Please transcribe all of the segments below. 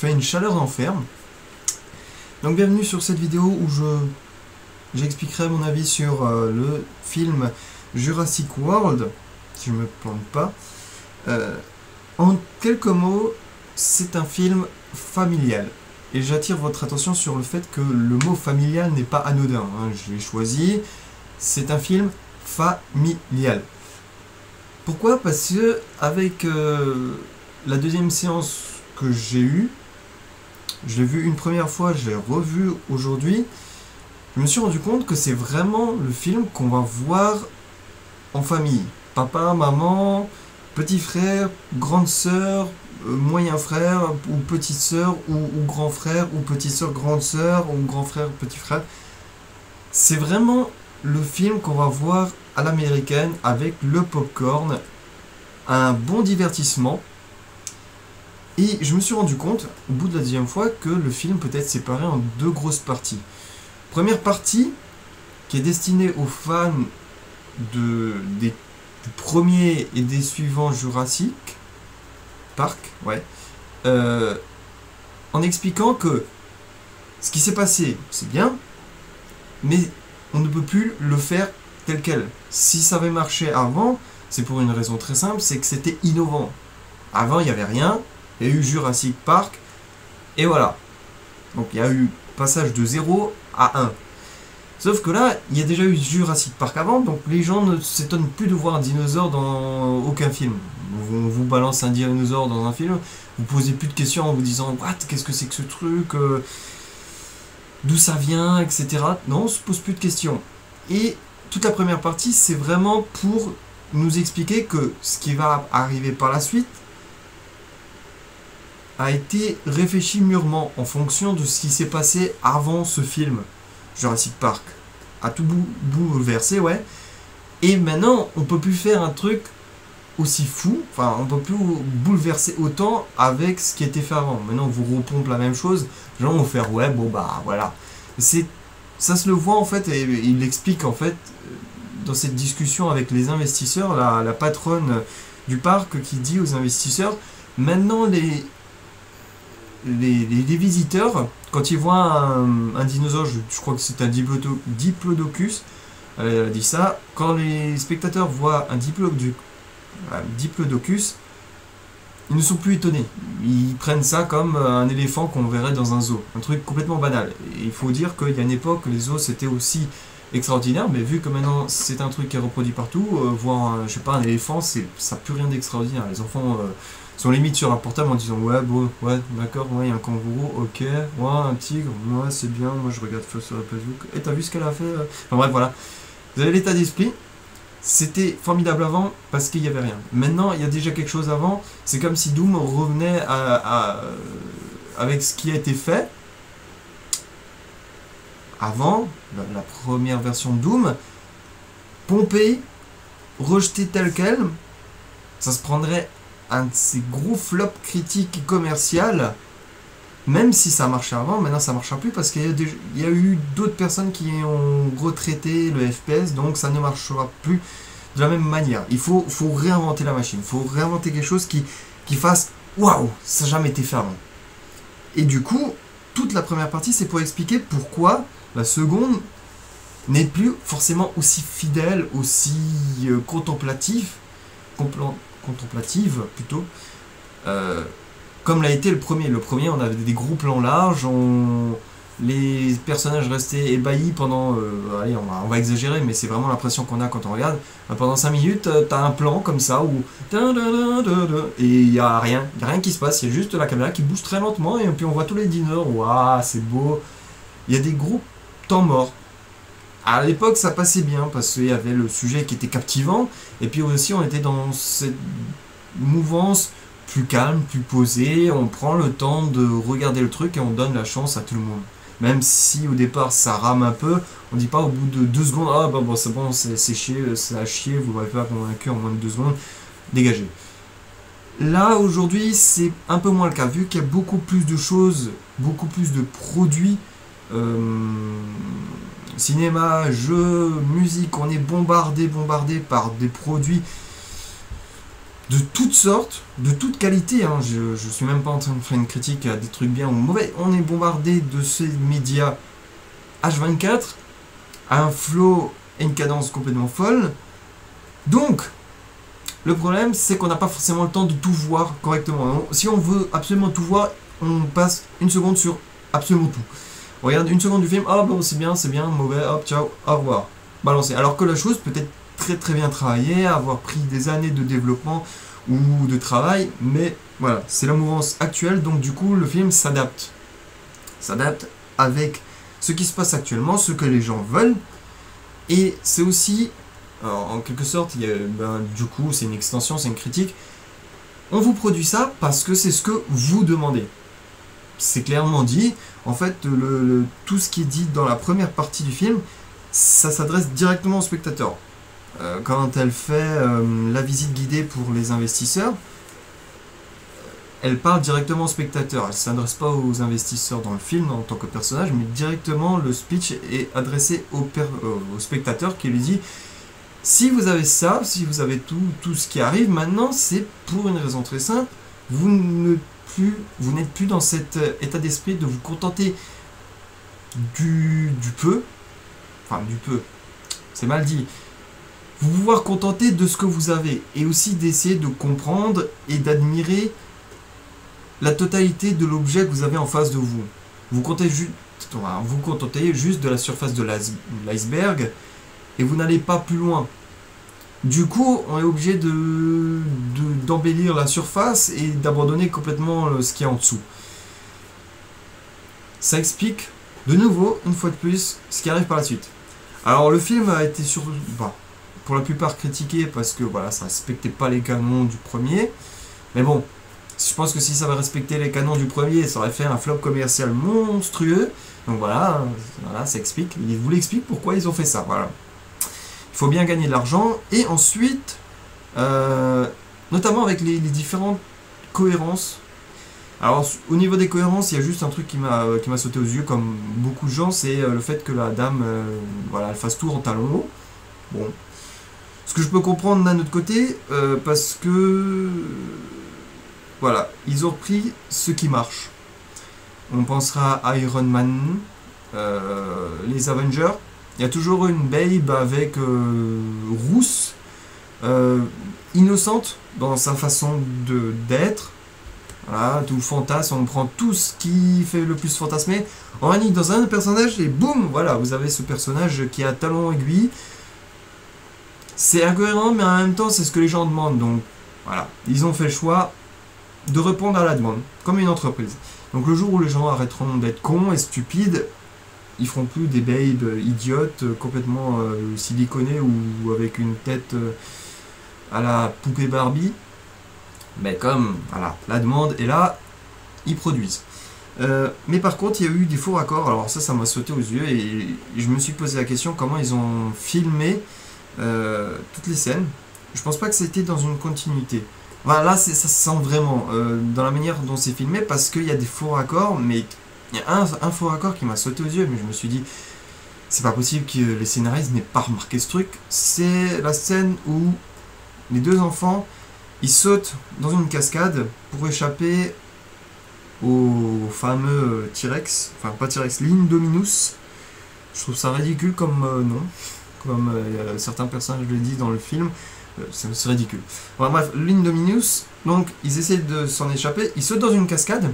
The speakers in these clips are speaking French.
fait une chaleur d'enfer. Donc bienvenue sur cette vidéo où j'expliquerai mon avis sur le film Jurassic World, si je ne me plante pas. En quelques mots, c'est un film familial. Et j'attire votre attention sur le fait que le mot familial n'est pas anodin, hein, je l'ai choisi. C'est un film familial. Pourquoi? Parce que avec la deuxième séance que j'ai eue, je l'ai vu une première fois, je l'ai revu aujourd'hui, je me suis rendu compte que c'est vraiment le film qu'on va voir en famille. Papa, maman, petit frère, grande sœur, moyen frère, ou petite sœur, ou grand frère, ou petite sœur, grande sœur, ou grand frère, petit frère. C'est vraiment le film qu'on va voir à l'américaine avec le popcorn, un bon divertissement. Et je me suis rendu compte, au bout de la deuxième fois, que le film peut être séparé en deux grosses parties. Première partie, qui est destinée aux fans du premier et des suivants Jurassic Park, ouais, en expliquant que ce qui s'est passé, c'est bien, mais on ne peut plus le faire tel quel. Si ça avait marché avant, c'est pour une raison très simple, c'est que c'était innovant. Avant, il n'y avait rien, il y a eu Jurassic Park, et voilà. Donc il y a eu passage de 0 à 1. Sauf que là, il y a déjà eu Jurassic Park avant, donc les gens ne s'étonnent plus de voir un dinosaure dans aucun film. On vous balance un dinosaure dans un film, vous posez plus de questions en vous disant « What? Qu'est-ce que c'est que ce truc d'où ça vient, etc. » Non, on se pose plus de questions. Et toute la première partie, c'est vraiment pour nous expliquer que ce qui va arriver par la suite a été réfléchi mûrement en fonction de ce qui s'est passé avant ce film. Jurassic Park a tout bouleversé, ouais. Et maintenant, on peut plus faire un truc aussi fou, enfin, on peut plus bouleverser autant avec ce qui a été fait avant. Maintenant, on vous repompe la même chose, les gens vont faire, ouais, bon, bah, voilà. Ça se le voit, en fait, et il explique, en fait, dans cette discussion avec les investisseurs, la patronne du parc qui dit aux investisseurs, maintenant, les visiteurs, quand ils voient un dinosaure, je crois que c'est un diplodocus, elle a dit ça, quand les spectateurs voient un diplodocus, ils ne sont plus étonnés. Ils prennent ça comme un éléphant qu'on verrait dans un zoo. Un truc complètement banal. Et il faut dire qu'il y a une époque, les zoos c'était aussi extraordinaire, mais vu que maintenant c'est un truc qui est reproduit partout, voir je sais pas, un éléphant, ça n'a plus rien d'extraordinaire. Les enfants sont limite sur un portable en disant ouais, bon, ouais, d'accord, ouais, il y a un kangourou, ok, ouais, un tigre, ouais, c'est bien, moi je regarde sur Facebook, et t'as vu ce qu'elle a fait Enfin bref, voilà. Vous avez l'état d'esprit. C'était formidable avant parce qu'il n'y avait rien. Maintenant, il y a déjà quelque chose avant. C'est comme si Doom revenait avec ce qui a été fait avant, la première version de Doom, pompé, rejeté tel quel. Ça se prendrait un de ces gros flops critiques et commerciales. Même si ça marchait avant, maintenant ça ne marchera plus parce qu'il y a eu d'autres personnes qui ont retraité le FPS, donc ça ne marchera plus de la même manière. Il faut réinventer la machine, il faut réinventer quelque chose qui fasse waouh, ça n'a jamais été fait avant. Et du coup, toute la première partie, c'est pour expliquer pourquoi la seconde n'est plus forcément aussi fidèle, aussi contemplative plutôt. Comme l'a été le premier. Le premier, on avait des gros plans larges, les personnages restaient ébahis pendant, allez, on va exagérer, mais c'est vraiment l'impression qu'on a quand on regarde. Pendant 5 minutes, t'as un plan comme ça où et il n'y a rien qui se passe, il y a juste la caméra qui bouge très lentement et puis on voit tous les dinosaures, waouh, c'est beau. Il y a des gros temps morts. À l'époque, ça passait bien parce qu'il y avait le sujet qui était captivant et puis aussi on était dans cette mouvance plus calme, plus posé, on prend le temps de regarder le truc et on donne la chance à tout le monde. Même si au départ ça rame un peu, on dit pas au bout de 2 secondes, ah bah bon c'est bon, c'est chier, ça a chier, vous m'avez pas convaincu en moins de 2 secondes, dégagez. Là aujourd'hui c'est un peu moins le cas, vu qu'il y a beaucoup plus de choses, beaucoup plus de produits, cinéma, jeux, musique, on est bombardé par des produits de toutes sortes, de toutes qualités, hein. Je suis même pas en train de faire une critique à des trucs bien ou mauvais. On est bombardé de ces médias H24 à un flow et une cadence complètement folle. Donc, le problème, c'est qu'on n'a pas forcément le temps de tout voir correctement. Si on veut absolument tout voir, on passe une seconde sur absolument tout. On regarde une seconde du film, ah bon, c'est bien, mauvais, hop, ciao, au revoir. Balancé. Alors que la chose peut être très bien travaillée, avoir pris des années de développement ou de travail, mais voilà, c'est la mouvance actuelle, donc du coup, le film s'adapte. S'adapte avec ce qui se passe actuellement, ce que les gens veulent, et c'est aussi... Alors, en quelque sorte, du coup, c'est une extension, c'est une critique. On vous produit ça parce que c'est ce que vous demandez. C'est clairement dit. En fait, tout ce qui est dit dans la première partie du film, ça s'adresse directement au spectateur. Quand elle fait la visite guidée pour les investisseurs, elle parle directement au spectateur. Elle ne s'adresse pas aux investisseurs dans le film en tant que personnage, mais directement le speech est adressé au spectateur qui lui dit: si vous avez ça, si vous avez tout ce qui arrive, maintenant c'est pour une raison très simple, vous n'êtes plus dans cet état d'esprit de vous contenter du peu, enfin du peu, c'est mal dit, vous pouvoir contenter de ce que vous avez, et aussi d'essayer de comprendre et d'admirer la totalité de l'objet que vous avez en face de vous. Vous contentez juste de la surface de l'iceberg, et vous n'allez pas plus loin. Du coup, on est obligé d'embellir la surface et d'abandonner complètement ce qui est en dessous. Ça explique, de nouveau, une fois de plus, ce qui arrive par la suite. Alors, le film a été pour la plupart critiqué parce que voilà, ça ne respectait pas les canons du premier. Mais bon, je pense que si ça avait respecté les canons du premier, ça aurait fait un flop commercial monstrueux. Donc voilà, ça explique. Il vous l'explique pourquoi ils ont fait ça. Voilà. Il faut bien gagner de l'argent, et ensuite, notamment avec les différentes cohérences. Alors, au niveau des cohérences, il y a juste un truc qui m'a sauté aux yeux, comme beaucoup de gens, c'est le fait que la dame, elle fasse tout en talons hauts. Bon. Ce que je peux comprendre d'un autre côté, parce que, voilà, ils ont pris ce qui marche. On pensera à Iron Man, les Avengers. Il y a toujours une babe avec rousse, innocente dans sa façon d'être. Voilà, tout le fantasme, on prend tout ce qui fait le plus fantasmer, on réunit dans un personnage et boum, voilà, vous avez ce personnage qui a talons aiguilles. C'est incohérent, mais en même temps, c'est ce que les gens demandent. Donc voilà, ils ont fait le choix de répondre à la demande, comme une entreprise. Donc le jour où les gens arrêteront d'être cons et stupides, ils feront plus des babes idiotes, complètement siliconées ou avec une tête à la poupée Barbie. Mais comme voilà, la demande est là, ils produisent. Mais par contre, il y a eu des faux raccords. Alors ça m'a sauté aux yeux et je me suis posé la question comment ils ont filmé toutes les scènes. Je pense pas que c'était dans une continuité. Voilà, là, ça se sent vraiment dans la manière dont c'est filmé parce qu'il y a des faux raccords, mais il y a un faux raccord qui m'a sauté aux yeux, mais je me suis dit, c'est pas possible que les scénaristes n'aient pas remarqué ce truc. C'est la scène où les deux enfants, ils sautent dans une cascade pour échapper au fameux T-Rex, enfin pas T-Rex, l'Indominus. Je trouve ça ridicule comme nom, comme certains personnages le disent dans le film. C'est ridicule. Enfin, bref, l'Indominus, donc ils essaient de s'en échapper, ils sautent dans une cascade.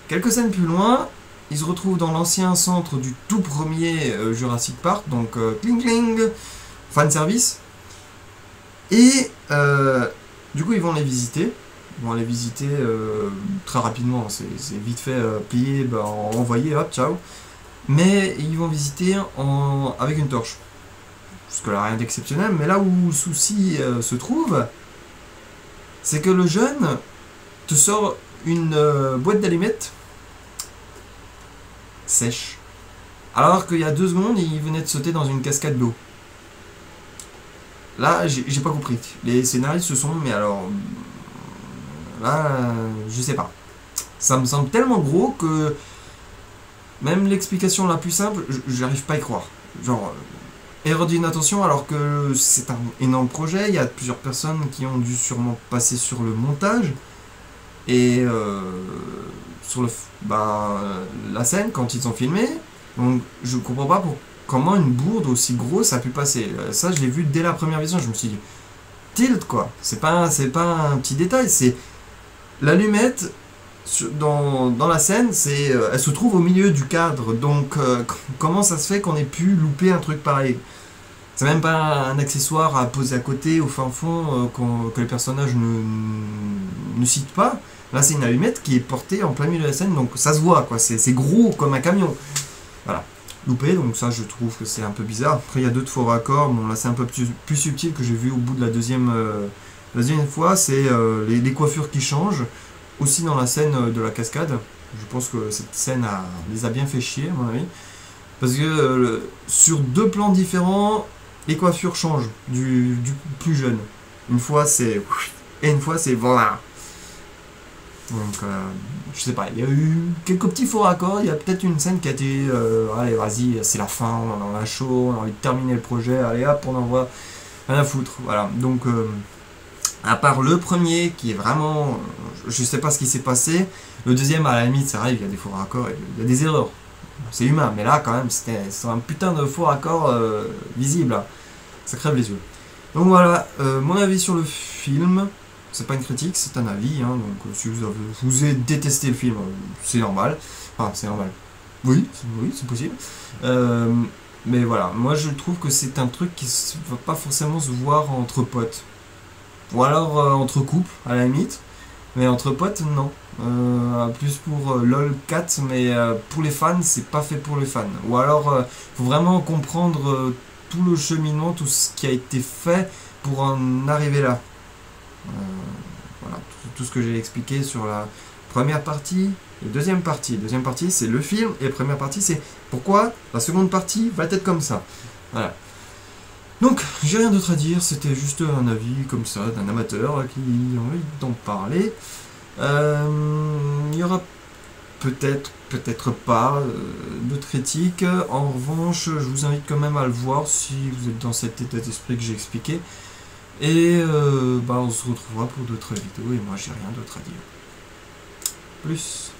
Quelques scènes plus loin, ils se retrouvent dans l'ancien centre du tout premier Jurassic Park, donc cling cling, fan service. Et du coup, ils vont les visiter. Ils vont les visiter très rapidement. C'est vite fait, plié, envoyé, hop, ciao. Mais ils vont visiter avec une torche. Jusque-là, rien d'exceptionnel. Mais là où le souci se trouve, c'est que le jeune te sort une boîte d'allumettes sèche. Alors qu'il y a 2 secondes, il venait de sauter dans une cascade d'eau. Là, j'ai pas compris. Les scénaristes se sont... Mais alors... Là, je sais pas. Ça me semble tellement gros que... Même l'explication la plus simple, j'arrive pas à y croire. Genre... erreur d'inattention alors que c'est un énorme projet, il y a plusieurs personnes qui ont dû sûrement passer sur le montage et sur la scène quand ils ont filmé. Donc je comprends pas comment une bourde aussi grosse a pu passer. Ça je l'ai vu dès la première vision, je me suis dit tilt quoi, c'est pas un petit détail, c'est l'allumette dans la scène, elle se trouve au milieu du cadre, donc comment ça se fait qu'on ait pu louper un truc pareil? C'est même pas un accessoire à poser à côté, au fin fond, que les personnages ne citent pas. Là, c'est une allumette qui est portée en plein milieu de la scène, donc ça se voit, quoi. C'est gros comme un camion. Voilà. Loupé, donc ça, je trouve que c'est un peu bizarre. Après, il y a d'autres faux raccords. Bon, là, c'est un peu plus subtil que j'ai vu au bout de la deuxième fois. C'est les coiffures qui changent. Aussi dans la scène de la cascade. Je pense que cette scène les a bien fait chier, à mon avis. Parce que sur deux plans différents, les coiffures changent du plus jeune. Une fois c'est et une fois c'est voilà. Donc je sais pas, il y a eu quelques petits faux raccords, il y a peut-être une scène qui a été allez vas-y, c'est la fin, on en a chaud, on a envie de terminer le projet, allez hop, on envoie rien à foutre. Voilà. Donc à part le premier qui est vraiment je sais pas ce qui s'est passé, le deuxième à la limite ça arrive, il y a des faux raccords, il y a des erreurs. C'est humain, mais là quand même c'était un putain de faux raccord visible, là. Ça crève les yeux. Donc voilà, mon avis sur le film, c'est pas une critique, c'est un avis, hein, donc si vous avez détesté le film, c'est normal. Enfin, c'est normal. Oui, c'est possible. Mais voilà, moi je trouve que c'est un truc qui ne va pas forcément se voir entre potes. Ou alors entre couples, à la limite. Mais entre potes, non. Plus pour LOL 4, mais pour les fans, c'est pas fait pour les fans. Ou alors, faut vraiment comprendre tout le cheminement, tout ce qui a été fait pour en arriver là. Voilà, tout ce que j'ai expliqué sur la première partie et deuxième partie. Deuxième partie, c'est le film, et première partie, c'est pourquoi la seconde partie va être comme ça. Voilà. Donc, j'ai rien d'autre à dire, c'était juste un avis comme ça d'un amateur qui a envie d'en parler. Il y aura peut-être pas d'autres critiques. En revanche, je vous invite quand même à le voir si vous êtes dans cet état d'esprit que j'ai expliqué. Et on se retrouvera pour d'autres vidéos et moi j'ai rien d'autre à dire. Plus.